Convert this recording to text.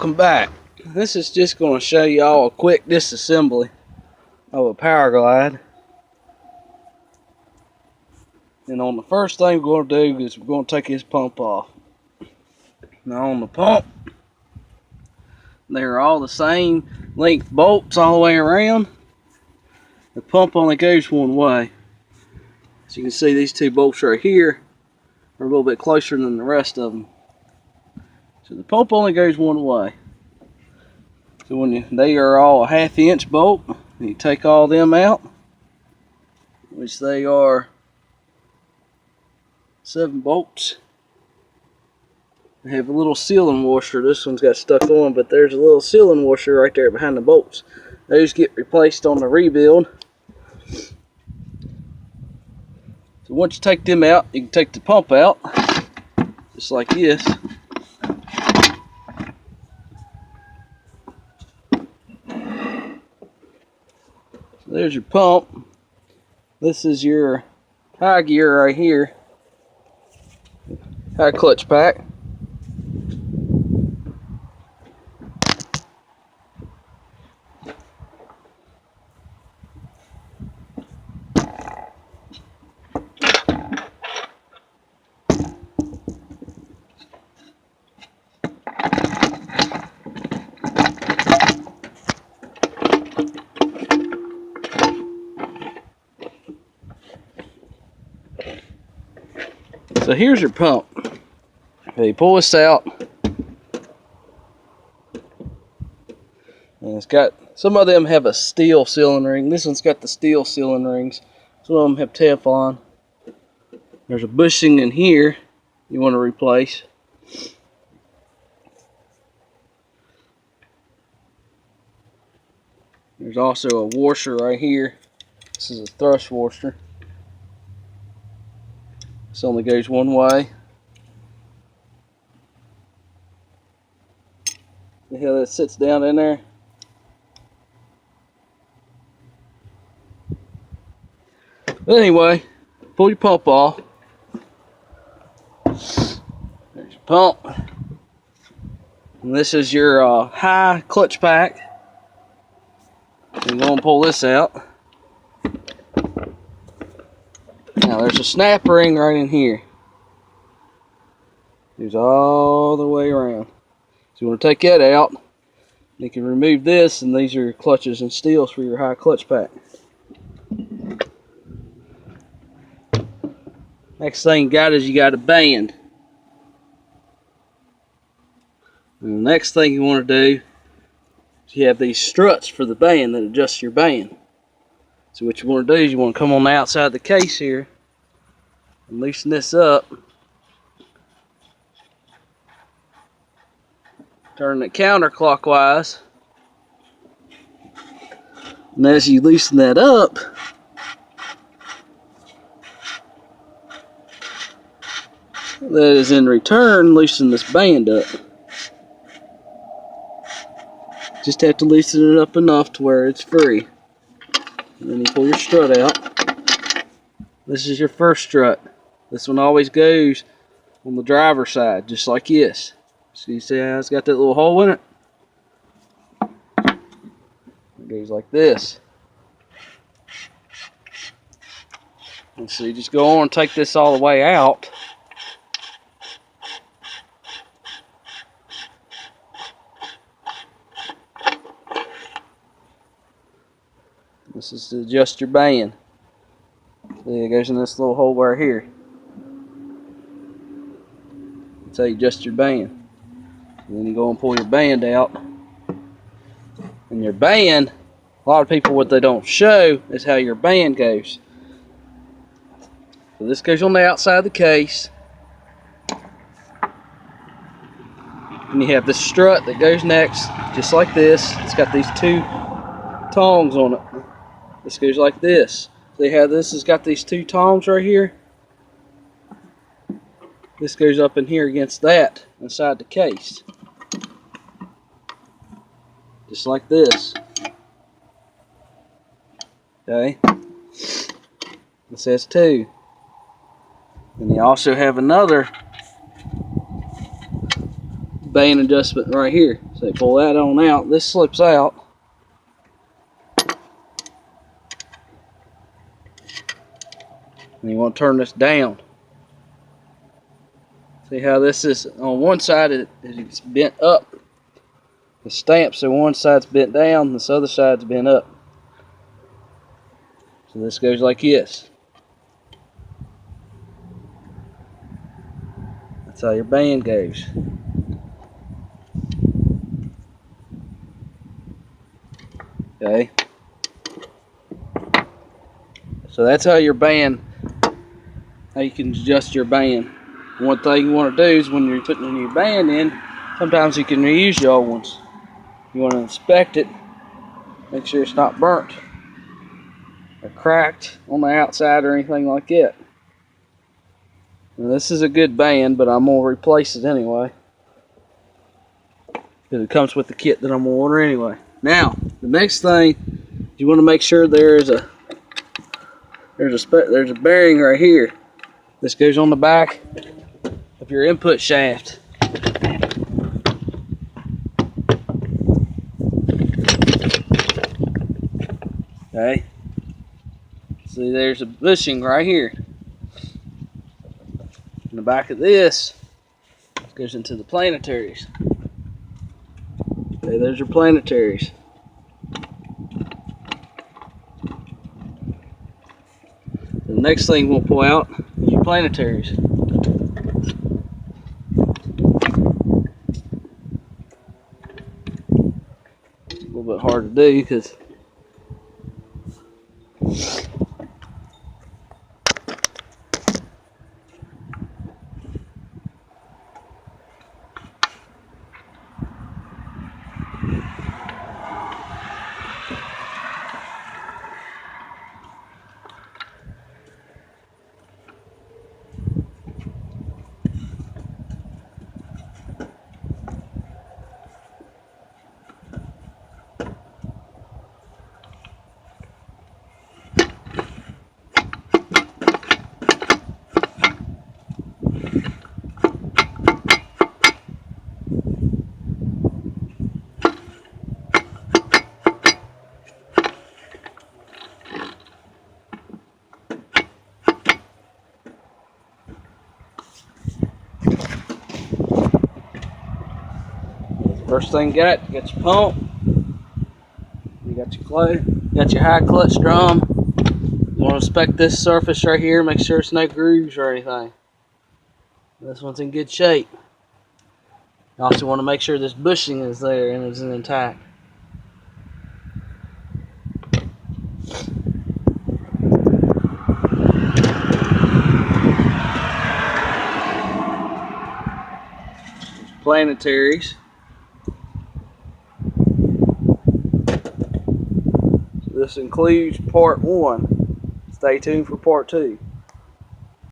welcome back. This is just going to show y'all a quick disassembly of a Powerglide. And on the first thing we're going to do is we're going to take his pump off. Now on the pump, they're all the same length bolts all the way around. The pump only goes one way. As you can see, these two bolts right here are a little bit closer than the rest of them. So the pump only goes one way. So when they are all a 1/2 inch bolt, you take all them out, which they are 7 bolts. They have a little sealing washer. This one's got stuck on, but there's a little sealing washer right there behind the bolts. Those get replaced on the rebuild. So once you take them out, you can take the pump out, just like this. So there's your pump. This is your high gear right here. High clutch pack. So here's your pump. Okay, you pull this out, and it's got, some of them have a steel sealing ring. This one's got the steel sealing rings. Some of them have Teflon. There's a bushing in here you want to replace. There's also a washer right here. This is a thrust washer. This only goes one way. See how that sits down in there? But anyway, pull your pump off. There's your pump. And this is your high clutch pack. I'm going to pull this out. Now there's a snap ring right in here. Goes all the way around. So you want to take that out. You can remove this, and these are your clutches and steels for your high clutch pack. Next thing you got is you got a band. And the next thing you want to do is you have these struts for the band that adjust your band. So what you want to do is you want to come on the outside of the case here and loosen this up. Turn it counterclockwise. And as you loosen that up, that is in return loosen this band up. Just have to loosen it up enough to where it's free. And then you pull your strut out. This is your first strut. This one always goes on the driver's side, just like this. So you see how it's got that little hole in it? It goes like this. And so you just go on and take this all the way out. This is to adjust your band. See, it goes in this little hole right here. That's how you adjust your band. And then you go and pull your band out. And your band, a lot of people, what they don't show is how your band goes. So this goes on the outside of the case. And you have the strut that goes next, just like this. It's got these 2 tongs on it. This goes like this. See how this has got these 2 tongs right here? This goes up in here against that inside the case. Just like this. Okay? This has 2. And you also have another band adjustment right here. So you pull that on out. This slips out. And you want to turn this down. See how this is on one side it's bent up. The stamp, so one side's bent down, this other side's bent up. So this goes like this. That's how your band goes. Okay. So that's how your band, how you can adjust your band. One thing you want to do is when you're putting a new band in, sometimes you can reuse your old ones. You want to inspect it, make sure it's not burnt or cracked on the outside or anything like that. Now, this is a good band, but I'm going to replace it anyway, because it comes with the kit that I'm going to order anyway. Now, the next thing, you want to make sure there's a bearing right here. This goes on the back of your input shaft. Okay. See, there's a bushing right here. In the back of this goes into the planetaries. Okay, there's your planetaries. The next thing we'll pull out is your planetaries. A little bit hard to do because first thing you got your pump, you got your clutch, you got your high clutch drum. You want to inspect this surface right here, make sure it's no grooves or anything. This one's in good shape. You also want to make sure this bushing is there and is intact. Planetaries. So this includes part 1. Stay tuned for part 2.